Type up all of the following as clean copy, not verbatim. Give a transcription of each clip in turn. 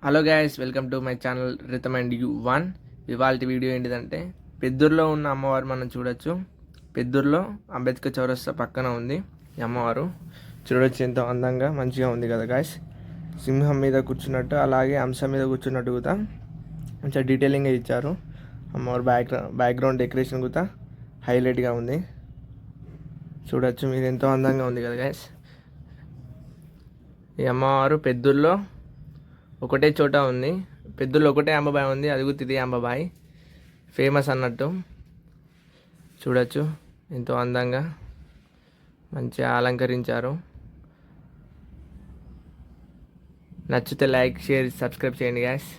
Hello guys, welcome to my channel rhythm and you one. ఇవాళ video ఏంటిదంటే, పెద్దూరులో ఉన్న అమ్మవారు మనం చూడొచ్చు. పెద్దూరులో అంబేద్కర్ చౌరస్తా పక్కన ఉంది ఈ అమ్మవారు. చూడొచ్చు ఎంత అందంగా మంచిగా ఉంది కదా గైస్. సింహం మీద కూర్చున్నట్టు, అలాగే అంశం మీద కూర్చున్నట్టు కూడా మంచిగా డీటెయిలింగ్గా ఇచ్చారు. అమ్మవారు బ్యాక్గ్రౌండ్ డెకరేషన్ కూడా హైలైట్గా ఉంది. చూడొచ్చు మీరు, ఎంతో అందంగా ఉంది కదా గైస్. ఈ అమ్మవారు పెద్దూరులో ఒకటే చోట ఉంది. పెద్దూరులో ఒకటే అంబాబాయి ఉంది, అది కూడా ఇది అంబాబాయి ఫేమస్ అన్నట్టు. చూడొచ్చు ఎంతో అందంగా మంచిగా అలంకరించారు. నచ్చితే లైక్, షేర్, సబ్స్క్రైబ్ చేయండి gas.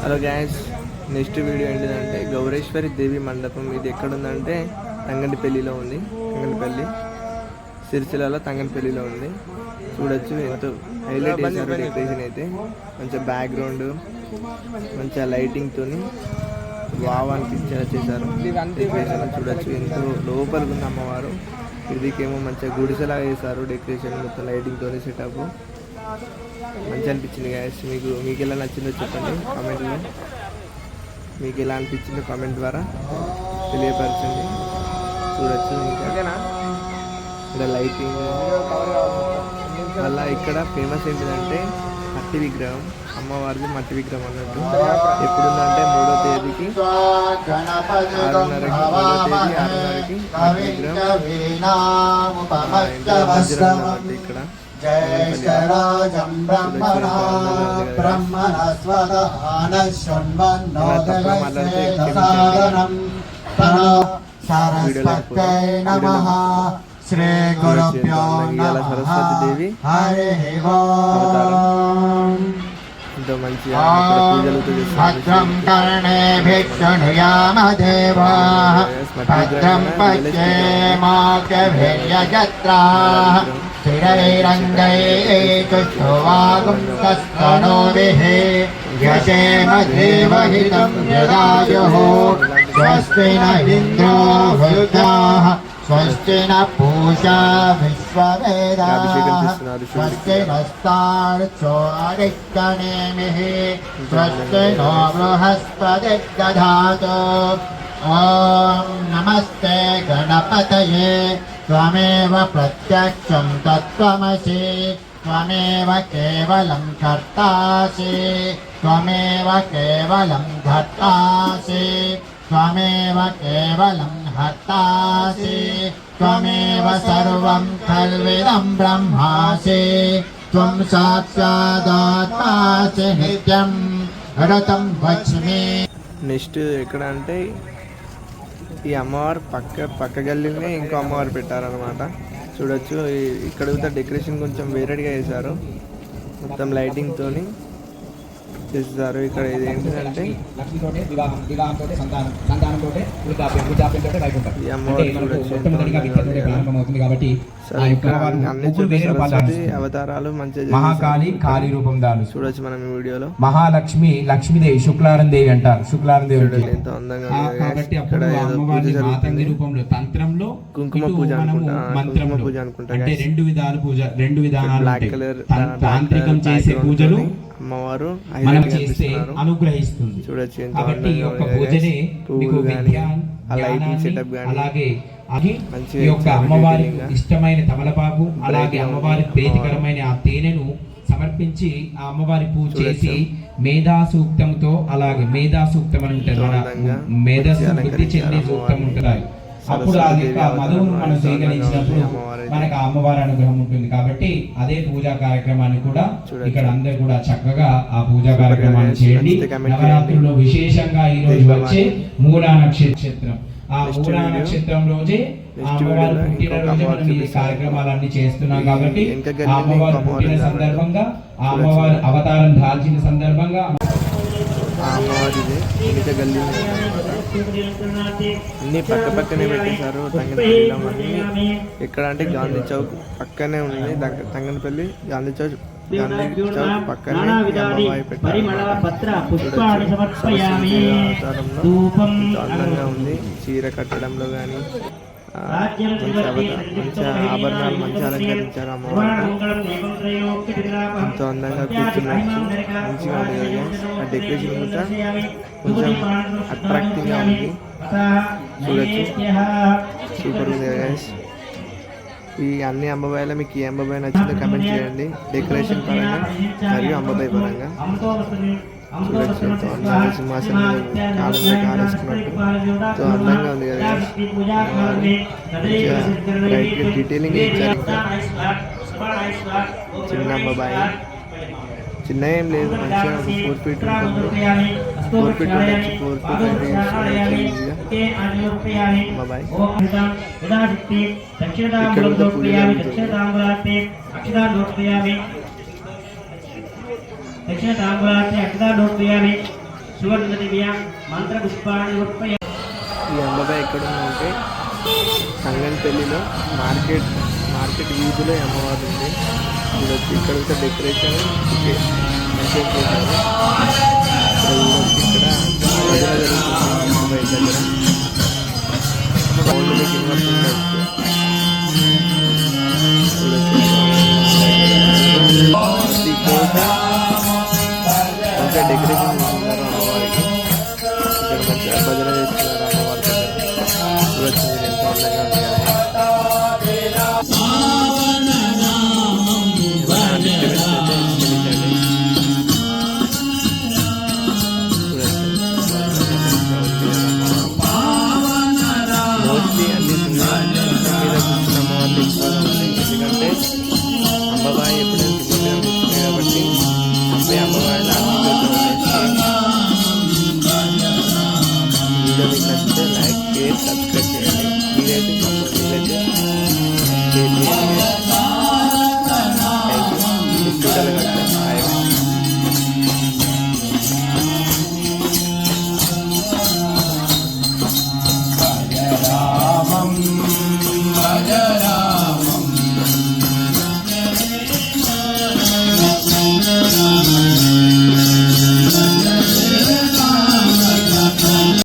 Hello gas, next video ఏంటిదంటే, గౌరేశ్వరి దేవి మండపం. ఇది ఎక్కడుందంటే తంగంటిపల్లిలో ఉంది. తంగంటిపల్లి సిరిసిల్లలో తంగంటిపల్లిలో ఉంది. చూడొచ్చు ఎంతో హైలైట్ చేశారు డెకరేషన్ అయితే. మంచిగా బ్యాక్గ్రౌండ్ మంచిగా లైటింగ్తో వావ్ అనిపించేలా చేశారు డెకరేషన్. చూడొచ్చు ఎంతో లోపలికి ఉంది అమ్మవారు. ఇదికేమో మంచిగా గుడిసెలాగా చేశారు డెకరేషన్, మొత్తం లైటింగ్తో సెటప్. మంచిగా అనిపించింది గ్యాస్. మీకు ఎలా నచ్చిందో చెప్పండి కామెంట్లో. మీకు ఎలా అనిపించిందో కామెంట్ ద్వారా తెలియపరచండి. చూడొచ్చు ఇంకా ఇక్కడ లైటింగ్ వల్ల. ఇక్కడ ఫేమస్ ఏంటిదంటే మట్టి విగ్రహం, అమ్మవారిది మట్టి విగ్రహం అన్నట్టు. ఎప్పుడుందంటే 3వ తేదీకి 6:30కి మట్టి విగ్రహం ఇక్కడ. జయరాజం బ్రహ్మణా బ్రహ్మణస్వదహానశృణ్వన్నోదవైసేదసాదనం తనో సరస్వత్యై నమః. శ్రీ గురుభ్యో నమః. హరి ఓం. భద్రం కర్ణేభిః శృణుయామ దేవాః. భద్రం పశ్యేమాక్షభిర్యజత్రాః. స్థిరైరంగైః యశేమ దేవహితం యదాయుః. స్వస్తి న ఇంద్రో వృద్ధాః. స్వస్తి న పూషా విశ్వవేదాః. స్వస్తి నస్తార్చో అరిష్టనేమిః. స్వస్తి నో బృహస్పతిర్దధాతు. ఓం నమస్తే గణపతయే. త్వమేవ ప్రత్యక్షం తత్వమసి. త్వమేవ కేవలం కర్తాసి. త్వమేవ కేవలం ధర్తాసి. త్వమేవ కేవలం హర్తాసి. త్వమేవ సర్వం ఖల్విదం బ్రహ్మాసి. త్వం సాక్షాదాత్మాసి నిత్యం రతం వచ్మి. నెక్స్ట్ ఎక్కడ అంటే, ఈ అమ్మవారు పక్క గల్లీనే ఇంకో అమ్మవారు పెట్టారనమాట. చూడొచ్చు ఇక్కడ కూడా డెకరేషన్ కొంచెం వేరేగా చేశారు, మొత్తం లైటింగ్తో చేస్తారు. ఇక్కడ ఇది ఏంటంటే ఈ అమ్మవారు చూడొచ్చు అన్ని సరస్వతి అవతారాలు మంచిగా మహాకాళి కాళీ రూపం దాలు చూడొచ్చు మనం ఈ వీడియోలో. మహాలక్ష్మి లక్ష్మీదేవి, శుక్లారం దేవి అంటారు. శుక్లారం దేవి ఎంతో అందంగా రూపంలో తంత్రంలో కుంకుమ పూజ మంత్రములు పూజ అనుకుంటా. అంటే రెండు విధానాలు తాంత్రికం చేసే పూజలు అమ్మవారు మనం చేస్తే అనుగ్రహిస్తుంది. చూడొచ్చు కాబట్టి ఈ యొక్క పూజనే మీకు విద్య, అలాగే ఈ యొక్క అమ్మవారికి ఇష్టమైన తమలపాకు, అలాగే అమ్మవారి ప్రీతికరమైన ఆ తేనెను సమర్పించి ఆ అమ్మవారి పూజ చేసి మేధా సూక్తంతో, అలాగే మేధా సూక్తం అని ఉంటుంది, మన మేధస్సు వృద్ధి చెందే సూక్తం ఉంటుంది. అప్పుడు అది యొక్క మధువును మనం స్వీకరించినప్పుడు మనకు ఆ అమ్మవారి అనుగ్రహం ఉంటుంది. కాబట్టి అదే పూజా కార్యక్రమాన్ని కూడా ఇక్కడ అందరు కూడా చక్కగా ఆ పూజా కార్యక్రమాన్ని చేయండి. నవరాత్రుల్లో విశేషంగా ఈ రోజు వచ్చే మూలా నక్షత్రం, ఆ మూలా నక్షత్రం రోజే ఆ అమ్మవారు పుట్టిన రోజే మనం ఈ కార్యక్రమాలన్నీ చేస్తున్నాం. కాబట్టి ఆ అమ్మవారు పుట్టిన సందర్భంగా, ఆ అమ్మవారు అవతారం దాల్చిన సందర్భంగా అమ్మవారిది వెనుక గల్లీ అన్నీ పక్క పక్కనే పెట్టేశారు. తంగనపల్లిలో అన్నీ ఎక్కడ అంటే గాంధీ చౌక్ పక్కనే ఉంది. తంగనపల్లి గాంధీ చౌక్ పక్కనే అమ్మవారి పెట్టారు. అందంగా ఉంది. చీర కట్టడంలో కానీ మంచి ఆభరణాలు మంచి అలంకరించారు. అమ్మవారు ఎంతో అందంగా కూర్చున్నట్టు మంచిగా ఉంది కదా. ఆ డెకరేషన్ కూడా కొంచెం అట్రాక్టివ్గా ఉంది. చూడొచ్చు, సూపర్ ఉంది కదా. ఈ అన్ని అమ్మవాయిలో మీకు ఏ అమ్మవాయి నచ్చిందో కమెంట్ చేయండి. డెకరేషన్ పరంగా మరియు అమ్మవాయి పరంగా చూడొచ్చు. ఎంతో అందంగా సింహాసనం కాలం మీద కాలేసుకున్నట్టు ఎంతో అందంగా ఉంది కదా. మంచిగా డీటెయిలింగ్ ఇచ్చారు. ఇంకా చిన్న అమ్మవాయి, చిన్న ఏం లేదు, మంచిగా 4 feet ఉంటుంది. 4 feet ఉండొచ్చు, 4 feet ఈజీగా అమ్మవాయి. ఇక్కడ కూడా పూజ జరుగుతుంది. ఈ అమ్మవాయి ఎక్కడ ఉందంటే తంగనపల్లిలో మార్కెట్ వీధిలో ఈ అమ్మవారు ఉంది. చూడొచ్చు. ఇక్కడ కూడా డెకరేషన్ మంచిగా చేశారు. ఇక్కడ భజన జరుగుతుంది అమ్మవారి దగ్గర. ఫోన్లో మీకు ఇన్వర్ట్ ఉండొచ్చు. ప్రతి చోట మంచిగా డెకరేషన్ చేస్తున్నారు అమ్మవారికి. ఇక్కడ మంచిగా భజన చేస్తున్నారు అమ్మవారి దగ్గర. చూడొచ్చు మీరు ఎంతో అందంగా ఉంది కదా. మోస్ట్లీ అన్ని సింహం మీద కూర్చున్న అమ్మవారిని ఎక్కువగా ఉన్నాయి. ఎందుకంటే అమ్మవారి ఎప్పుడైనా సింహం మీద కూర్చున్నాయి కాబట్టి అబ్బాయి అమ్మవారిని అన్ని చోట్ల వీడియో మీకు నచ్చితే లైక్, షేర్, సబ్స్క్రైబ్ చేయండి. మీరైతే